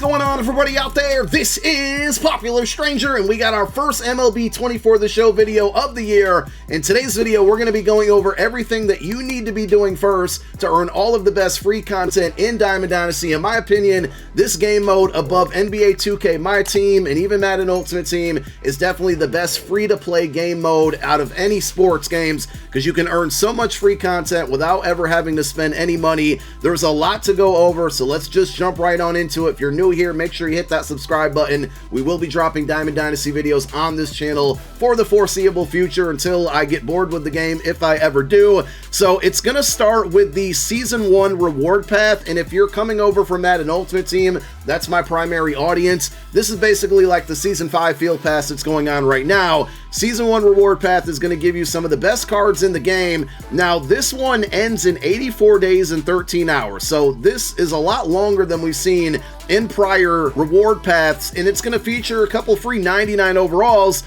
going on, everybody out there? This is Popular Stranger, and we got our first MLB 24 The Show video of the year. In today's video, we're going to be going over everything that you need to be doing first to earn all of the best free content in Diamond Dynasty. In my opinion, this game mode above NBA 2K My Team and even Madden Ultimate Team is definitely the best free-to-play game mode out of any sports games because you can earn so much free content without ever having to spend any money. There's a lot to go over, so let's just jump right on into it. If you're new here, make sure you hit that subscribe button. We will be dropping Diamond Dynasty videos on this channel for the foreseeable future until I get bored with the game, if I ever do. So it's going to start with the Season 1 reward path, and if you're coming over from Madden Ultimate Team, that's my primary audience. This is basically like the Season 5 field pass that's going on right now. Season 1 reward path is going to give you some of the best cards in the game. Now, this one ends in 84 days and 13 hours, so this is a lot longer than we've seen in prior reward paths, and it's going to feature a couple free 99 overalls.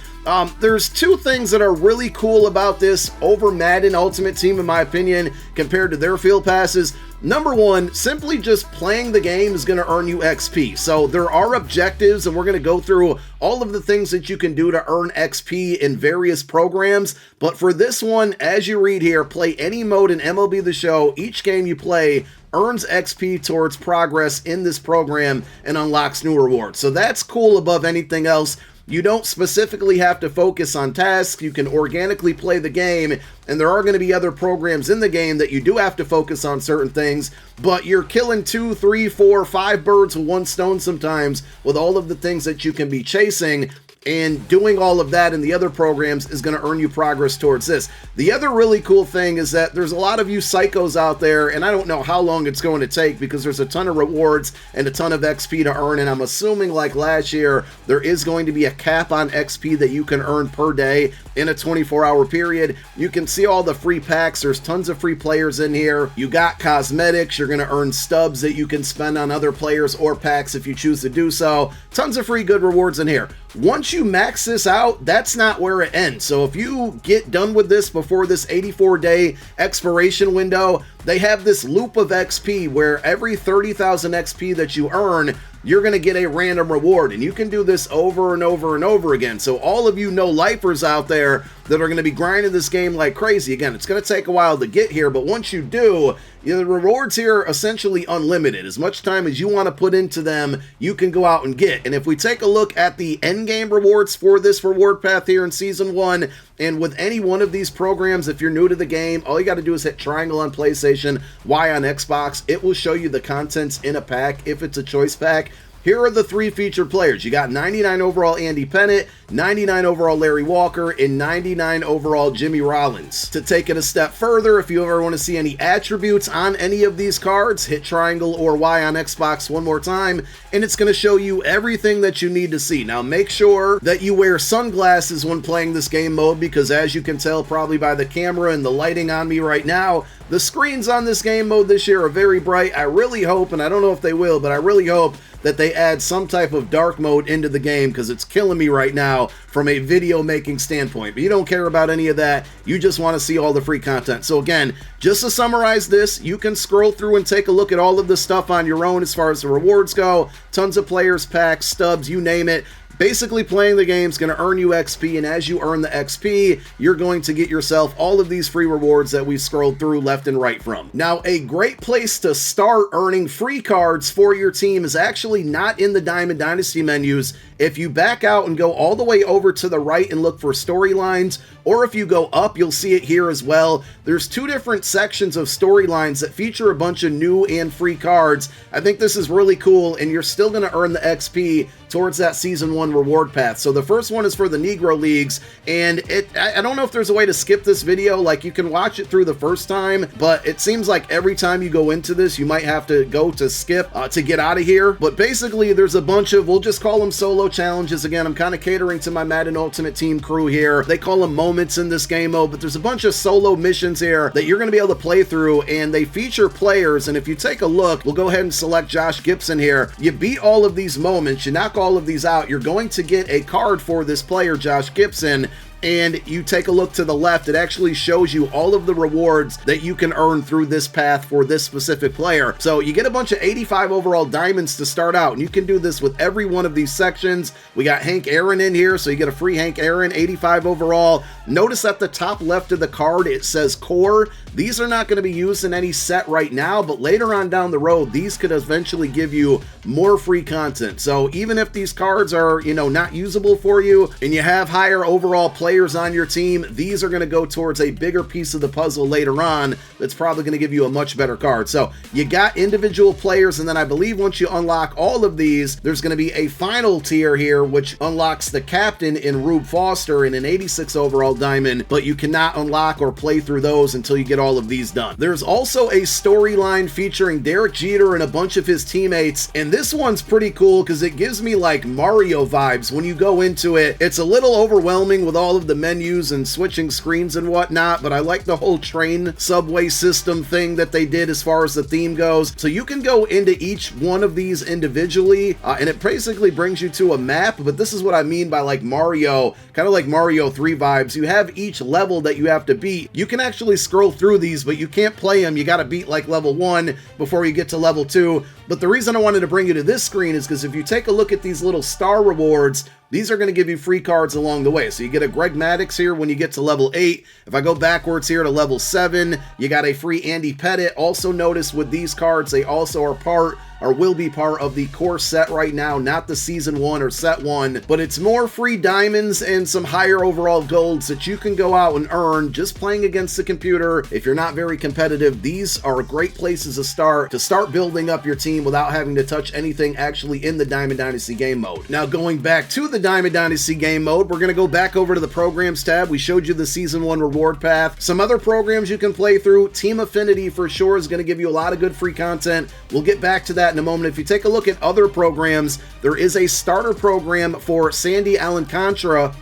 There's two things that are really cool about this over Madden Ultimate Team, in my opinion, compared to their field passes. Number one, simply just playing the game is going to earn you XP. So there are objectives, and we're going to go through all of the things that you can do to earn XP in various programs. But for this one, as you read here, play any mode in MLB The Show. Each game you play earns XP towards progress in this program and unlocks new rewards. So that's cool above anything else. You don't specifically have to focus on tasks. You can organically play the game, and there are going to be other programs in the game that you do have to focus on certain things, but you're killing 2, 3, 4, 5 birds with one stone sometimes with all of the things that you can be chasing. And doing all of that in the other programs is going to earn you progress towards this. The other really cool thing is that there's a lot of you psychos out there, and I don't know how long it's going to take because there's a ton of rewards and a ton of XP to earn, and I'm assuming like last year, there is going to be a cap on XP that you can earn per day in a 24-hour period. You can see all the free packs. There's tons of free players in here. You got cosmetics. You're going to earn stubs that you can spend on other players or packs if you choose to do so. Tons of free good rewards in here. Once you max this out, that's not where it ends. So if you get done with this before this 84-day expiration window, they have this loop of XP where every 30,000 XP that you earn, you're going to get a random reward, and you can do this over and over and over again. So all of you no-lifers out there that are going to be grinding this game like crazy, again, it's going to take a while to get here, but once you do, the rewards here are essentially unlimited. As much time as you want to put into them, you can go out and get. And if we take a look at the endgame rewards for this reward path here in Season 1, and with any one of these programs, if you're new to the game, all you got to do is hit triangle on PlayStation, Y on Xbox. It will show you the contents in a pack if it's a choice pack. Here are the 3 featured players. You got 99 overall Andy Pennant, 99 overall Larry Walker, and 99 overall Jimmy Rollins. To take it a step further, if you ever want to see any attributes on any of these cards, hit triangle or Y on Xbox one more time, and it's going to show you everything that you need to see. Now, make sure that you wear sunglasses when playing this game mode, because as you can tell probably by the camera and the lighting on me right now, the screens on this game mode this year are very bright. I really hope, and I don't know if they will, but I really hope that they add some type of dark mode into the game because it's killing me right now from a video making standpoint. But you don't care about any of that. You just want to see all the free content. So again, just to summarize this, you can scroll through and take a look at all of the stuff on your own as far as the rewards go. Tons of players, packs, stubs, you name it. Basically, playing the game is going to earn you XP, and as you earn the XP, you're going to get yourself all of these free rewards that we've scrolled through left and right from. Now, a great place to start earning free cards for your team is actually not in the Diamond Dynasty menus. If you back out and go all the way over to the right and look for storylines, or if you go up, you'll see it here as well. There's 2 different sections of storylines that feature a bunch of new and free cards. I think this is really cool, and you're still going to earn the XP towards that Season 1 reward path. So the first one is for the Negro Leagues, and I don't know if there's a way to skip this video. Like, you can watch it through the first time, but it seems like every time you go into this, you might have to go to skip to get out of here. But basically, there's a bunch of, we'll just call them solo challenges. Again, I'm kind of catering to my Madden Ultimate Team crew here. They call them moments in this game mode, but there's a bunch of solo missions here that you're going to be able to play through, and they feature players. And if you take a look, we'll go ahead and select Josh Gibson here. You beat all of these moments, you knock all of these out, you're going to get a card for this player, Josh Gibson, and you take a look to the left, it actually shows you all of the rewards that you can earn through this path for this specific player. So you get a bunch of 85 overall diamonds to start out, and you can do this with every one of these sections. We got Hank Aaron in here, so you get a free Hank Aaron, 85 overall. Notice at the top left of the card, it says core. These are not going to be used in any set right now, but later on down the road, these could eventually give you more free content. So even if these cards are, you know, not usable for you and you have higher overall players on your team, these are going to go towards a bigger piece of the puzzle later on that's probably going to give you a much better card. So you got individual players, and then I believe once you unlock all of these, there's going to be a final tier here which unlocks the captain in Rube Foster in an 86 overall diamond, but you cannot unlock or play through those until you get all of these done. There's also a storyline featuring Derek Jeter and a bunch of his teammates, and this one's pretty cool because it gives me like Mario vibes when you go into it. It's a little overwhelming with all of the menus and switching screens and whatnot, but I like the whole train subway system thing that they did as far as the theme goes. So you can go into each one of these individually, and it basically brings you to a map, but this is what I mean by like Mario, kind of like Mario 3 vibes. You have each level that you have to beat. You can actually scroll through these, but you can't play them. You got to beat like level 1 before you get to level 2. But the reason I wanted to bring you to this screen is because if you take a look at these little star rewards, these are going to give you free cards along the way. So you get a Greg Maddux here when you get to level 8. If I go backwards here to level 7, you got a free Andy Pettitte. Also notice with these cards, they also are part or will be part of the core set right now, not the season 1 or set 1, but it's more free diamonds and some higher overall golds that you can go out and earn just playing against the computer. If you're not very competitive, these are great places to start building up your team without having to touch anything actually in the Diamond Dynasty game mode. Now going back to the Diamond Dynasty game mode, we're going to go back over to the programs tab. We showed you the season 1 reward path. Some other programs you can play through. Team Affinity for sure is going to give you a lot of good free content. We'll get back to that in a moment. If you take a look at other programs, there is a starter program for Sandy Alcantara,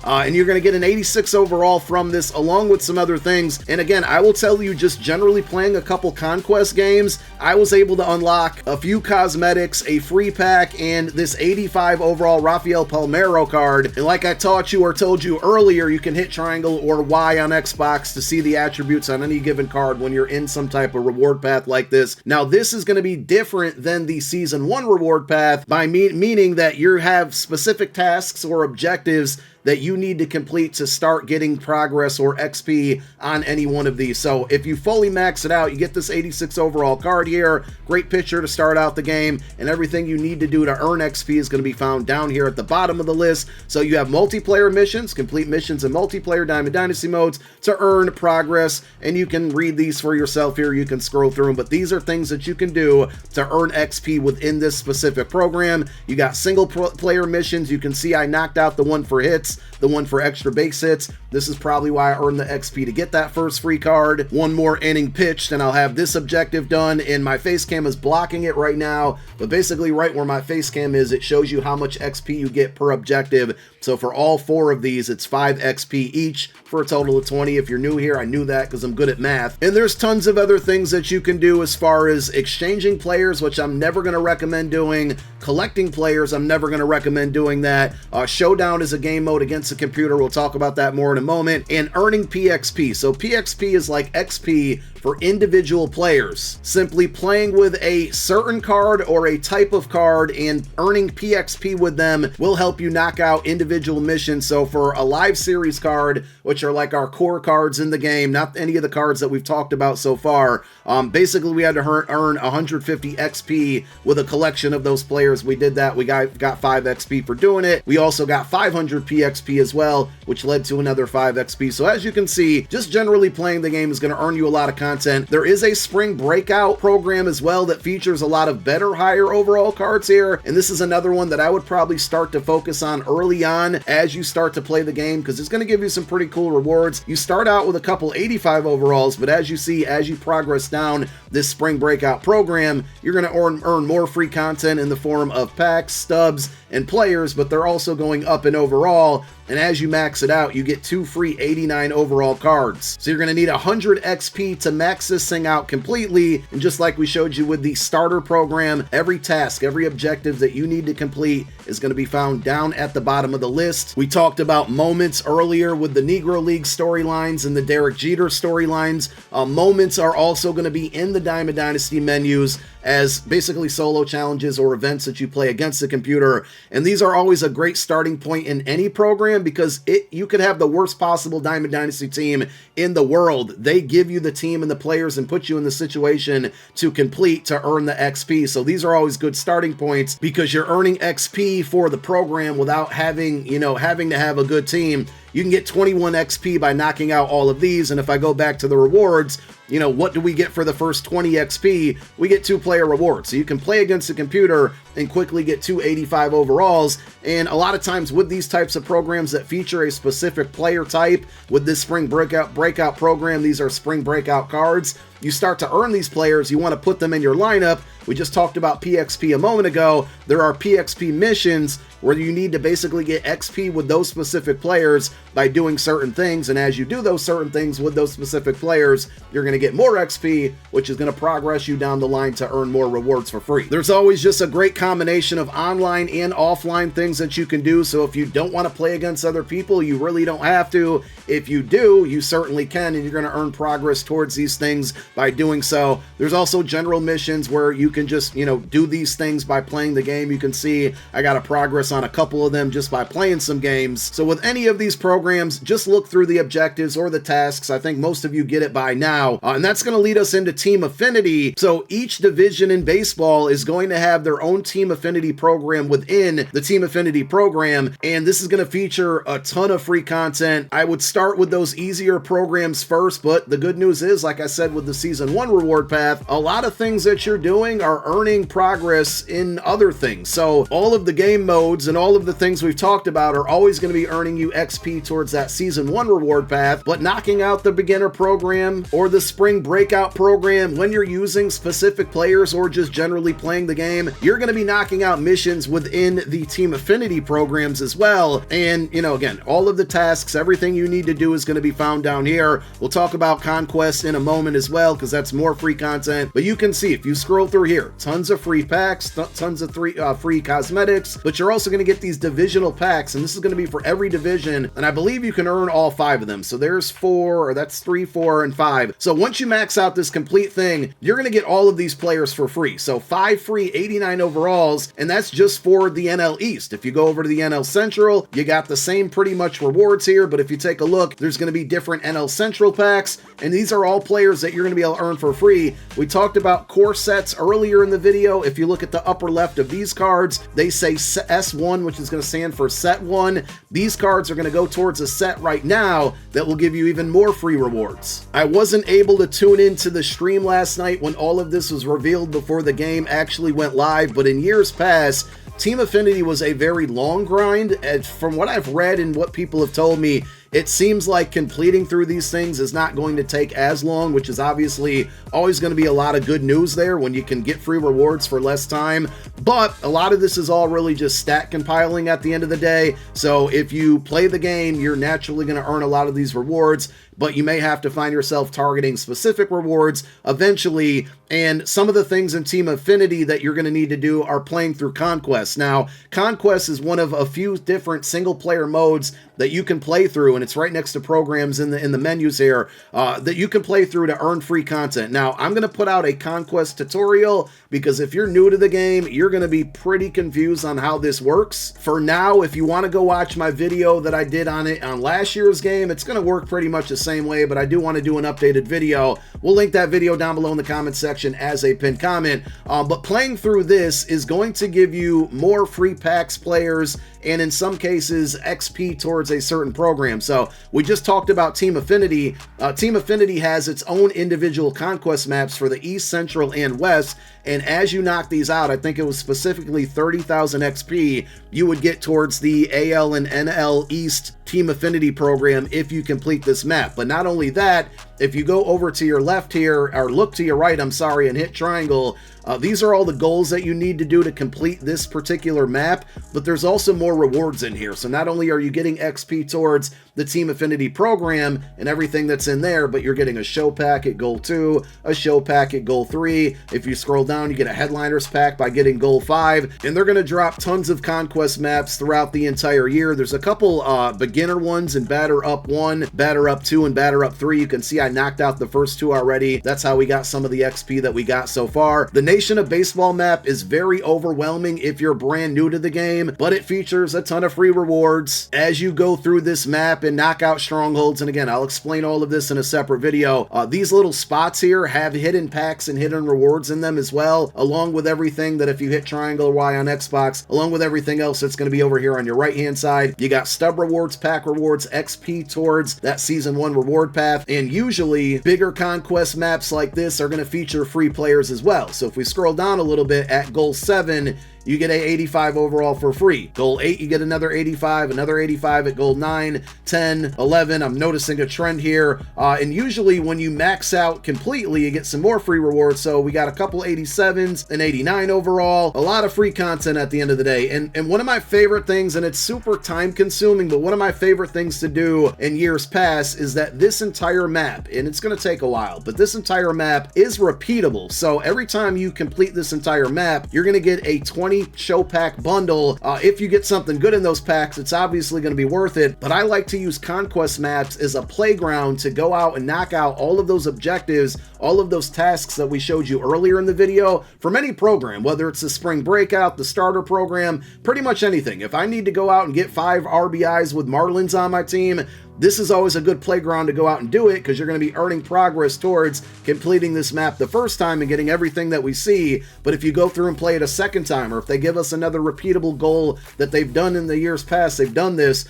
and you're going to get an 86 overall from this along with some other things. And again, I will tell you, just generally playing a couple Conquest games, I was able to unlock a few cosmetics, a free pack, and this 85 overall Rafael Palmeiro card. And like I taught you or told you earlier, you can hit triangle or Y on Xbox to see the attributes on any given card when you're in some type of reward path like this. Now this is going to be different than the season 1 reward path by meaning that you have specific tasks or objectives that you need to complete to start getting progress or XP on any one of these. So if you fully max it out, you get this 86 overall card here, great picture to start out the game, and everything you need to do to earn XP is going to be found down here at the bottom of the list. So you have multiplayer missions, complete missions in multiplayer Diamond Dynasty modes to earn progress, and you can read these for yourself here. You can scroll through them, but these are things that you can do to earn XP within this specific program. You got single player missions. You can see I knocked out the one for hits, the one for extra base hits. This is probably why I earned the XP to get that first free card. One more inning pitched and I'll have this objective done, and my face cam is blocking it right now, but basically right where my face cam is, it shows you how much XP you get per objective. So for all 4 of these, it's 5 XP each for a total of 20. If you're new here, I knew that because I'm good at math. And there's tons of other things that you can do as far as exchanging players, which I'm never going to recommend doing. Collecting players, I'm never going to recommend doing that. Showdown is a game mode against the computer. We'll talk about that more in a moment. And earning PXP. So PXP is like XP for individual players. Simply playing with a certain card or a type of card and earning PXP with them will help you knock out individual missions. So for a live series card, which are like our core cards in the game, not any of the cards that we've talked about so far, basically we had to earn 150 XP with a collection of those players. We did that. We got 5 XP for doing it. We also got 500 PXP as well, which led to another 5 XP. So as you can see, just generally playing the game is going to earn you a lot of content. There is a spring breakout program as well that features a lot of better, higher overall cards here, and this is another one that I would probably start to focus on early on as you start to play the game, because it's going to give you some pretty cool rewards. You start out with a couple 85 overalls, but as you see, as you progress down this spring breakout program, you're going to earn more free content in the form of packs, stubs, and players, but they're also going up in overall. And as you max it out, you get 2 free 89 overall cards. So you're going to need 100 XP to max this thing out completely, and just like we showed you with the starter program, every task, every objective that you need to complete is going to be found down at the bottom of the list. We talked about moments earlier with the Negro League storylines and the Derek Jeter storylines. Moments are also going to be in the Diamond Dynasty menus as basically solo challenges or events that you play against the computer. And these are always a great starting point in any program, because you could have the worst possible Diamond Dynasty team in the world. They give you the team and the players and put you in the situation to complete to earn the XP. So these are always good starting points, because you're earning XP for the program without having to have a good team. You can get 21 XP by knocking out all of these. And if I go back to the rewards, what do we get for the first 20 XP? We get 2-player rewards. So you can play against the computer and quickly get 285 overalls. And a lot of times with these types of programs that feature a specific player type, with this spring breakout program, these are spring breakout cards. You start to earn these players, you want to put them in your lineup. We just talked about PXP a moment ago. There are PXP missions where you need to basically get XP with those specific players by doing certain things. And as you do those certain things with those specific players, you're going to get more XP, which is going to progress you down the line to earn more rewards for free. There's always just a great combination of online and offline things that you can do. So if you don't want to play against other people, you really don't have to. If you do, you certainly can, and you're going to earn progress towards these things by doing so. There's also general missions where you can just, do these things by playing the game. You can see I got a progress on a couple of them just by playing some games. So with any of these programs, just look through the objectives or the tasks. I think most of you get it by now. And that's going to lead us into team affinity. So each division in baseball is going to have their own team affinity program within the team affinity program. And this is going to feature a ton of free content. I would start with those easier programs first, but the good news is, like I said, with the season 1 reward path, a lot of things that you're doing are earning progress in other things. So all of the game modes and all of the things we've talked about are always going to be earning you XP towards that season 1 reward path, but knocking out the beginner program or the spring breakout program, when you're using specific players or just generally playing the game, you're going to be knocking out missions within the team affinity programs as well. And again, all of the tasks, everything you need to do is going to be found down here. We'll talk about Conquest in a moment as well, because that's more free content. But you can see, if you scroll through here, tons of free packs, tons of free cosmetics, but you're also going to get these divisional packs, and this is going to be for every division, and I believe you can earn all 5 of them. So there's 4, or that's 3, 4, and 5. So once you max out this complete thing, you're going to get all of these players for free. So 5 free 89 overalls, and that's just for the NL East. If you go over to the NL Central, you got the same pretty much rewards here, but if you take a look, there's going to be different NL Central packs, and these are all players that you're going to be able to earn for free. We talked about core sets earlier in the video. If you look at the upper left of these cards, they say S1, which is going to stand for set 1. These cards are going to go towards a set right now that will give you even more free rewards. I wasn't able to tune into the stream last night when all of this was revealed before the game actually went live, but in years past, Team Affinity was a very long grind, and from what I've read and what people have told me, it seems like completing through these things is not going to take as long, which is obviously always going to be a lot of good news there when you can get free rewards for less time. But a lot of this is all really just stat compiling at the end of the day. So if you play the game, you're naturally going to earn a lot of these rewards, but you may have to find yourself targeting specific rewards eventually. And some of the things in Team Affinity that you're going to need to do are playing through Conquest. Now, Conquest is one of a few different single player modes that you can play through, and it's right next to programs in the menus here that you can play through to earn free content. Now, I'm going to put out a Conquest tutorial because if you're new to the game, you're going to be pretty confused on how this works. For now, if you want to go watch my video that I did on it on last year's game, it's going to work pretty much the same way, but I do want to do an updated video. We'll link that video down below in the comment section as a pinned comment. But playing through this is going to give you more free packs, players, and in some cases XP towards a certain program. So we just talked about Team Affinity. Team Affinity has its own individual Conquest maps for the East, Central, and West, and as you knock these out, I think it was specifically 30,000 XP you would get towards the AL and NL East Team Affinity program if you complete this map. But not only that, if you go over to your left here, or look to your right, I'm sorry, and hit triangle, these are all the goals that you need to do to complete this particular map, but there's also more rewards in here. So not only are you getting XP towards the Team Affinity program and everything that's in there, but you're getting a show pack at goal 2, a show pack at goal 3. If you scroll down, you get a headliners pack by getting goal 5, and they're going to drop tons of Conquest maps throughout the entire year. There's a couple beginner ones in Batter Up 1, Batter Up 2, and Batter Up 3. You can see I knocked out the first 2 already. That's how we got some of the XP that we got so far. The Nation of Baseball map is very overwhelming if you're brand new to the game, but it features a ton of free rewards as you go through this map and knock out strongholds. And again, I'll explain all of this in a separate video. These little spots here have hidden packs and hidden rewards in them as well, along with everything that if you hit triangle or Y on Xbox, along with everything else that's going to be over here on your right hand side. You got stub rewards, pack rewards, XP towards that season 1 reward path, and usually bigger Conquest maps like this are going to feature free players as well. So if we scroll down a little bit at goal 7, you get a 85 overall for free. Goal 8, you get another 85 at goal 9, 10, 11. I'm noticing a trend here. And usually when you max out completely, you get some more free rewards. So we got a couple 87s, an 89 overall, a lot of free content at the end of the day. And one of my favorite things, and it's super time consuming, but one of my favorite things to do in years past is that this entire map, and it's going to take a while, but this entire map is repeatable. So every time you complete this entire map, you're going to get a 20 show pack bundle. If you get something good in those packs, it's obviously going to be worth it, but I like to use Conquest maps as a playground to go out and knock out all of those objectives, all of those tasks that we showed you earlier in the video from any program, whether it's the spring breakout, the starter program, pretty much anything. If I need to go out and get 5 RBIs with Marlins on my team, this is always a good playground to go out and do it, because you're going to be earning progress towards completing this map the first time and getting everything that we see. But if you go through and play it a second time, or if they give us another repeatable goal that they've done in the years past, they've done this,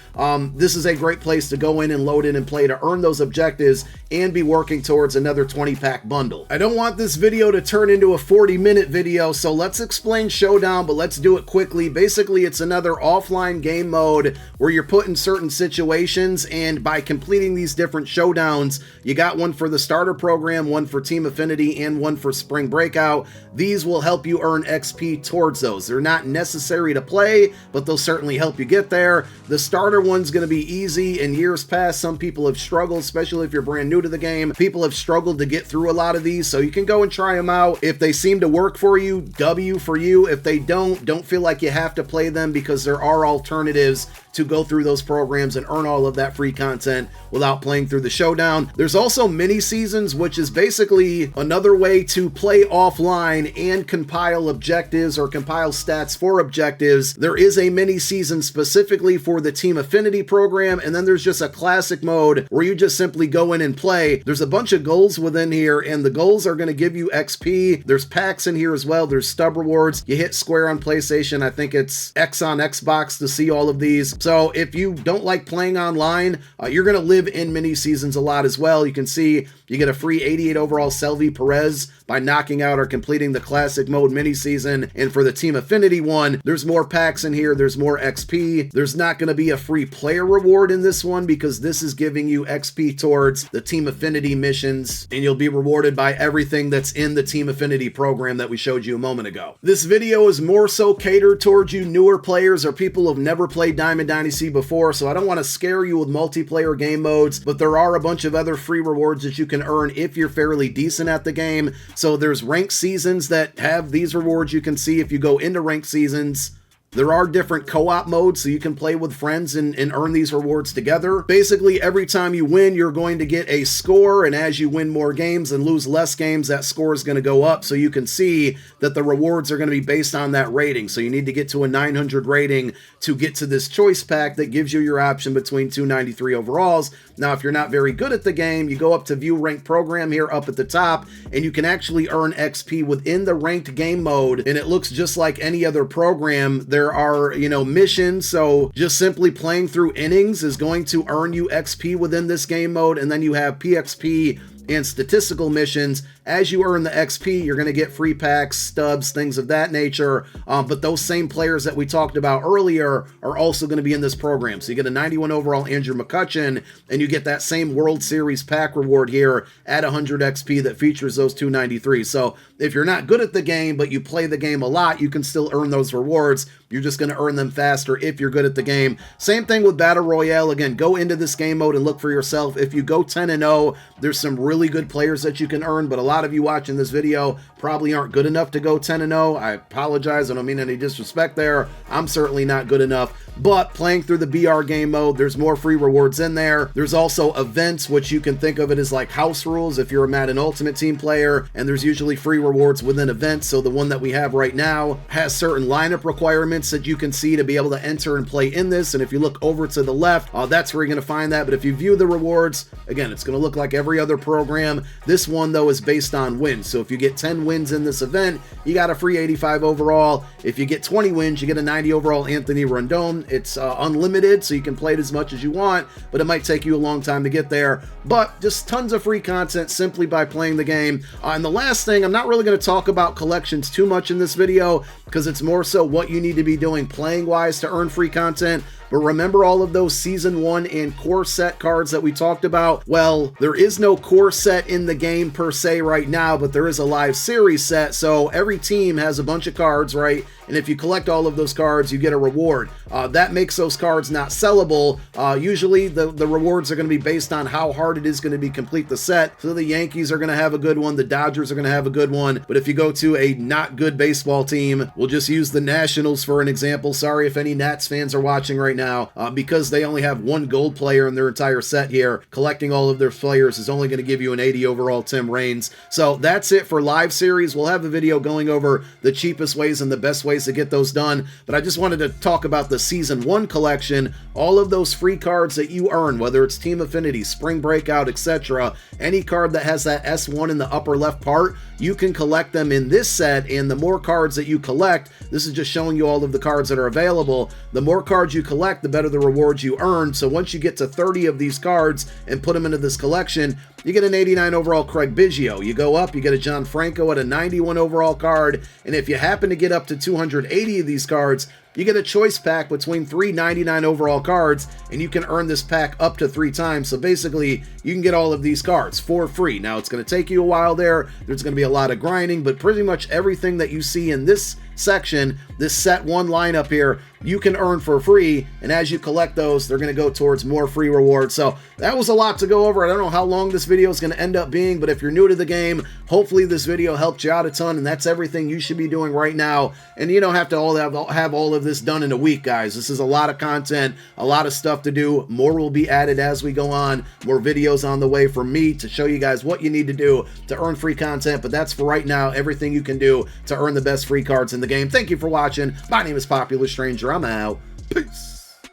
this is a great place to go in and load in and play to earn those objectives and be working towards another 20 pack bundle. I don't want this video to turn into a 40-minute video, so let's explain Showdown, but let's do it quickly. Basically, it's another offline game mode where you're put in certain situations, and by completing these different showdowns, you got one for the starter program, one for Team Affinity, and one for Spring Breakout. These will help you earn XP towards those. They're not necessary to play, but they'll certainly help you get there. The starter one's going to be easy. In years past, some people have struggled, especially if you're brand new to the game. People have struggled to get through a lot of these, so you can go and try them out. If they seem to work for you, W for you. If they don't feel like you have to play them, because there are alternatives to go through those programs and earn all of that free content without playing through the Showdown. There's also mini seasons, which is basically another way to play offline and compile objectives or compile stats for objectives. There is a mini season specifically for the Team Affinity program, and then there's just a classic mode where you just simply go in and play. There's a bunch of goals within here, and the goals are going to give you XP. There's packs in here as well. There's stub rewards. You hit square on PlayStation. I think it's X on Xbox to see all of these. So if you don't like playing online, you're going to live in mini seasons a lot as well. You can see you get a free 88 overall Selvi Perez by knocking out or completing the classic mode mini season. And for the Team Affinity one, there's more packs in here. There's more XP. There's not going to be a free player reward in this one, because this is giving you XP towards the Team Affinity missions, and you'll be rewarded by everything that's in the Team Affinity program that we showed you a moment ago. This video is more so catered towards you newer players or people who've never played Diamond Dynasty before, so I don't want to scare you with multiplayer game modes, but there are a bunch of other free rewards that you can earn if you're fairly decent at the game. So there's ranked seasons that have these rewards you can see if you go into ranked seasons. There are different co-op modes, so you can play with friends and earn these rewards together. Basically, every time you win, you're going to get a score, and as you win more games and lose less games, that score is going to go up. So you can see that the rewards are going to be based on that rating. So you need to get to a 900 rating to get to this choice pack that gives you your option between 293 overalls. Now, if you're not very good at the game, you go up to View Ranked Program here up at the top, and you can actually earn XP within the ranked game mode, and it looks just like any other program. There are, missions, so just simply playing through innings is going to earn you XP within this game mode, and then you have PXP and statistical missions as you earn the XP, you're going to get free packs, stubs, things of that nature. But those same players that we talked about earlier are also going to be in this program. So you get a 91 overall Andrew McCutchen, and you get that same World Series pack reward here at 100 XP that features those 293. So if you're not good at the game, but you play the game a lot, you can still earn those rewards. You're just going to earn them faster if you're good at the game. Same thing with Battle Royale. Again, go into this game mode and look for yourself. If you go 10-0, there's some really good players that you can earn, but a lot of you watching this video probably aren't good enough to go 10-0. I apologize. I don't mean any disrespect there. I'm certainly not good enough. But playing through the BR game mode, there's more free rewards in there. There's also events, which you can think of it as like house rules if you're a Madden Ultimate Team player, and there's usually free rewards within events. So the one that we have right now has certain lineup requirements that you can see to be able to enter and play in this. And if you look over to the left, that's where you're going to find that. But if you view the rewards, again, it's going to look like every other program. This one, though, is based on wins. So if you get 10 wins in this event, you got a free 85 overall. If you get 20 wins, you get a 90 overall Anthony Rondon. It's unlimited, so you can play it as much as you want, but it might take you a long time to get there. But just tons of free content simply by playing the game. And the last thing, I'm not really going to talk about collections too much in this video because it's more so what you need to be doing playing-wise to earn free content. But remember all of those Season 1 and Core Set cards that we talked about? Well, there is no Core Set in the game per se right now, but there is a Live Series set, so every team has a bunch of cards, right? And if you collect all of those cards, you get a reward. That makes those cards not sellable. Usually, the rewards are going to be based on how hard it is going to be complete the set. So the Yankees are going to have a good one. The Dodgers are going to have a good one. But if you go to a not good baseball team, we'll just use the Nationals for an example. Sorry if any Nats fans are watching right now, because they only have one gold player in their entire set here. Collecting all of their players is only going to give you an 80 overall Tim Raines. So that's it for Live Series. We'll have a video going over the cheapest ways and the best ways to get those done. But I just wanted to talk about the Season 1 collection. All of those free cards that you earn, whether it's Team Affinity, Spring Breakout, etc., any card that has that S1 in the upper left part, you can collect them in this set. And the more cards that you collect, this is just showing you all of the cards that are available. The more cards you collect, the better the rewards you earn. So once you get to 30 of these cards and put them into this collection, you get an 89 overall Craig Biggio. You go up, you get a John Franco at a 91 overall card. And if you happen to get up to 280 of these cards, you get a choice pack between 3 99 overall cards, and you can earn this pack up to 3 times. So basically, you can get all of these cards for free. Now, it's going to take you a while there. There's going to be a lot of grinding, but pretty much everything that you see in this section, this set 1 lineup here, you can earn for free, and as you collect those, they're going to go towards more free rewards. So that was a lot to go over. I don't know how long this video is going to end up being, but if you're new to the game, hopefully this video helped you out a ton, and that's everything you should be doing right now. And you don't have to have all of this done in a week, guys. This is a lot of content, a lot of stuff to do. More will be added as we go on. More videos on the way from me to show you guys what you need to do to earn free content, but that's for right now, everything you can do to earn the best free cards in the game. Thank you for watching. My name is Popular Stranger. I'm out. Peace.